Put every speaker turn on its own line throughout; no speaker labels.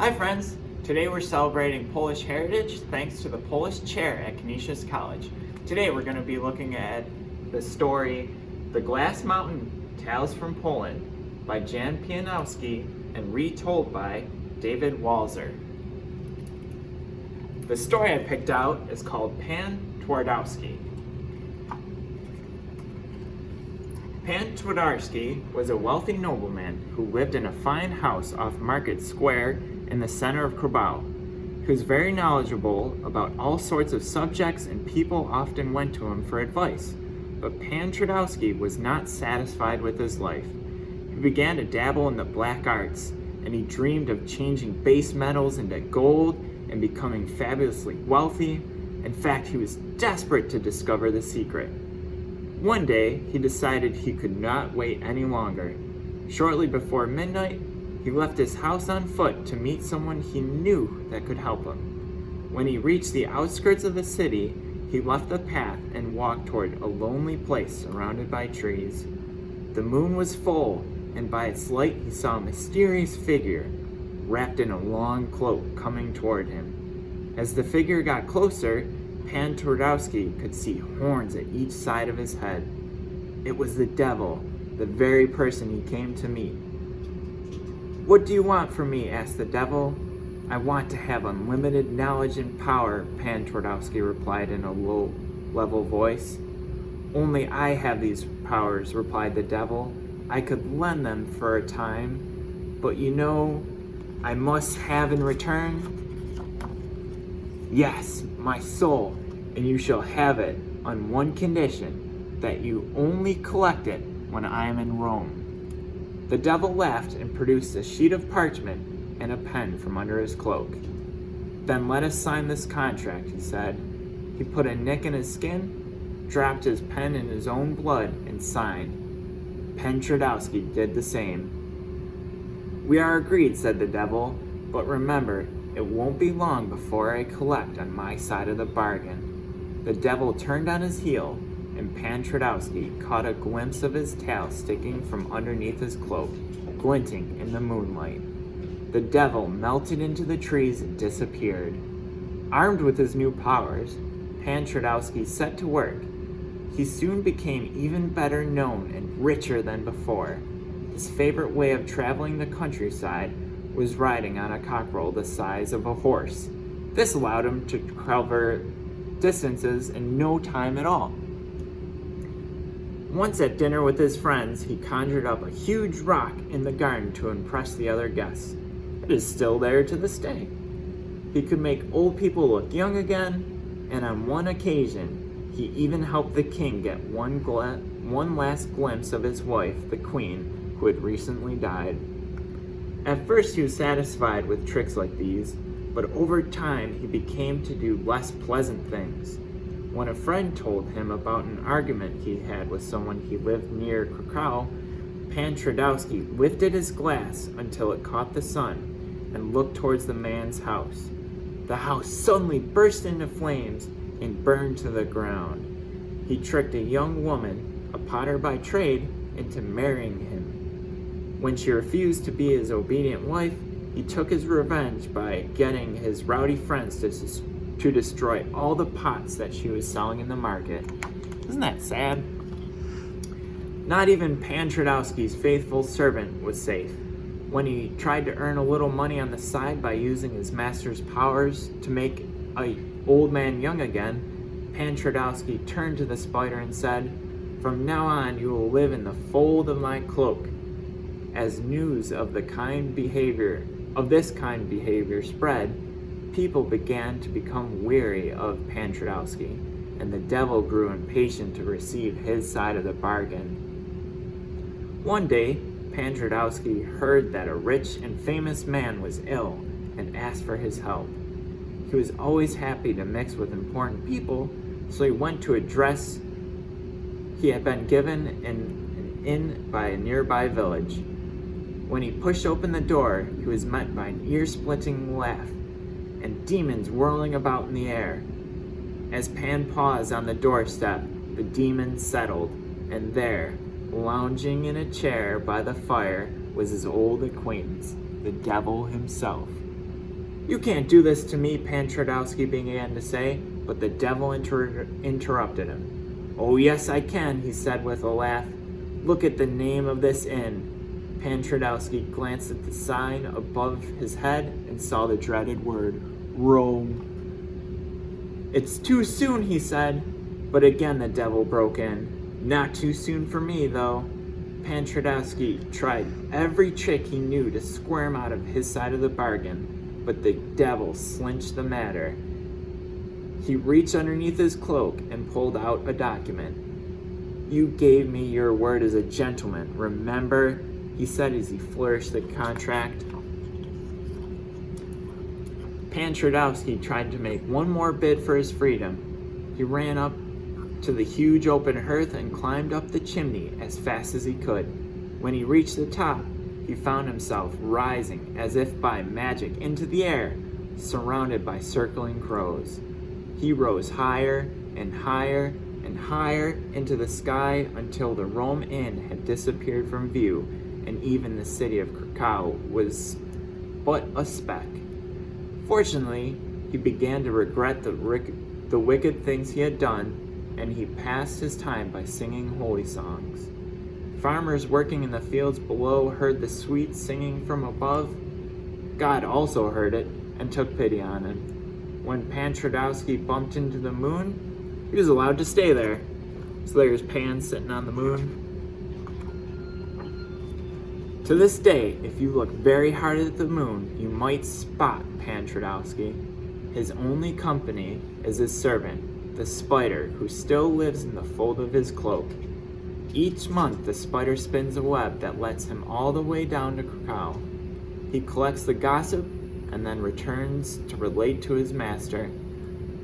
Hi friends! Today we're celebrating Polish heritage thanks to the Polish chair at Canisius College. Today we're going to be looking at the story The Glass Mountain Tales from Poland by Jan Pienkowski and retold by David Walzer. The story I picked out is called Twardowski. Twardowski was a wealthy nobleman who lived in a fine house off Market Square in the center of Krakow. He was very knowledgeable about all sorts of subjects and people often went to him for advice. But Twardowski was not satisfied with his life. He began to dabble in the black arts, and he dreamed of changing base metals into gold and becoming fabulously wealthy. In fact, he was desperate to discover the secret. One day, he decided he could not wait any longer. Shortly before midnight, he left his house on foot to meet someone he knew that could help him. When he reached the outskirts of the city, he left the path and walked toward a lonely place surrounded by trees. The moon was full, and by its light he saw a mysterious figure wrapped in a long cloak coming toward him. As the figure got closer, Twardowski could see horns at each side of his head. It was the devil, the very person he came to meet. "What do you want from me?" asked the devil. "I want to have unlimited knowledge and power," Twardowski replied in a low, level voice. "Only I have these powers," replied the devil. "I could lend them for a time, but I must have in return." "Yes, my soul, and you shall have it on one condition, that you only collect it when I am in Rome." The devil laughed and produced a sheet of parchment and a pen from under his cloak. "Then let us sign this contract," he said. He put a nick in his skin, dropped his pen in his own blood, and signed. Twardowski did the same. "We are agreed," said the devil, "but remember, it won't be long before I collect on my side of the bargain." The devil turned on his heel, and Twardowski caught a glimpse of his tail sticking from underneath his cloak, glinting in the moonlight. The devil melted into the trees and disappeared. Armed with his new powers, Twardowski set to work. He soon became even better known and richer than before. His favorite way of traveling the countryside was riding on a cockerel the size of a horse. This allowed him to cover distances in no time at all. Once at dinner with his friends, he conjured up a huge rock in the garden to impress the other guests. It is still there to this day. He could make old people look young again, and on one occasion, he even helped the king get one last glimpse of his wife, the queen, who had recently died. At first, he was satisfied with tricks like these, but over time, he became to do less pleasant things. When a friend told him about an argument he had with someone he lived near Krakow, Twardowski lifted his glass until it caught the sun and looked towards the man's house. The house suddenly burst into flames and burned to the ground. He tricked a young woman, a potter by trade, into marrying him. When she refused to be his obedient wife, he took his revenge by getting his rowdy friends to destroy all the pots that she was selling in the market. Isn't that sad? Not even Twardowski's faithful servant was safe. When he tried to earn a little money on the side by using his master's powers to make an old man young again, Twardowski turned to the spider and said, "From now on, you will live in the fold of my cloak." As news of this kind behavior spread, people began to become weary of Twardowski, and the devil grew impatient to receive his side of the bargain. One day, Twardowski heard that a rich and famous man was ill and asked for his help. He was always happy to mix with important people, so he went to a address he had been given in an inn by a nearby village. When he pushed open the door, he was met by an ear-splitting laugh and demons whirling about in the air. As Pan paused on the doorstep, the demons settled, and there, lounging in a chair by the fire, was his old acquaintance, the devil himself. "You can't do this to me," Pan Twardowski began to say, but the devil interrupted him. "Oh, yes, I can," he said with a laugh. "Look at the name of this inn." Pan Twardowski glanced at the sign above his head and saw the dreaded word, Rome. "It's too soon," he said, but again the devil broke in. "Not too soon for me, though." Pan Twardowski tried every trick he knew to squirm out of his side of the bargain, but the devil clinched the matter. He reached underneath his cloak and pulled out a document. "You gave me your word as a gentleman, remember?" he said as he flourished the contract. Pan Twardowski tried to make one more bid for his freedom. He ran up to the huge open hearth and climbed up the chimney as fast as he could. When he reached the top, he found himself rising as if by magic into the air, surrounded by circling crows. He rose higher and higher and higher into the sky until the Rome Inn had disappeared from view, and even the city of Krakow was but a speck. Fortunately, he began to regret the wicked things he had done, and he passed his time by singing holy songs. Farmers working in the fields below heard the sweet singing from above. God also heard it and took pity on him. When Pan Twardowski bumped into the moon, he was allowed to stay there. So there's Pan sitting on the moon. To this day, if you look very hard at the moon, you might spot Pan Twardowski. His only company is his servant, the spider, who still lives in the fold of his cloak. Each month, the spider spins a web that lets him all the way down to Krakow. He collects the gossip and then returns to relate to his master.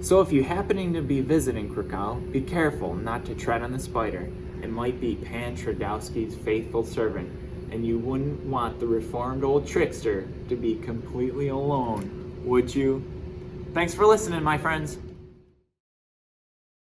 So if you happening to be visiting Krakow, be careful not to tread on the spider. It might be Pan Twardowski's faithful servant, and you wouldn't want the reformed old trickster to be completely alone, would you? Thanks for listening, my friends.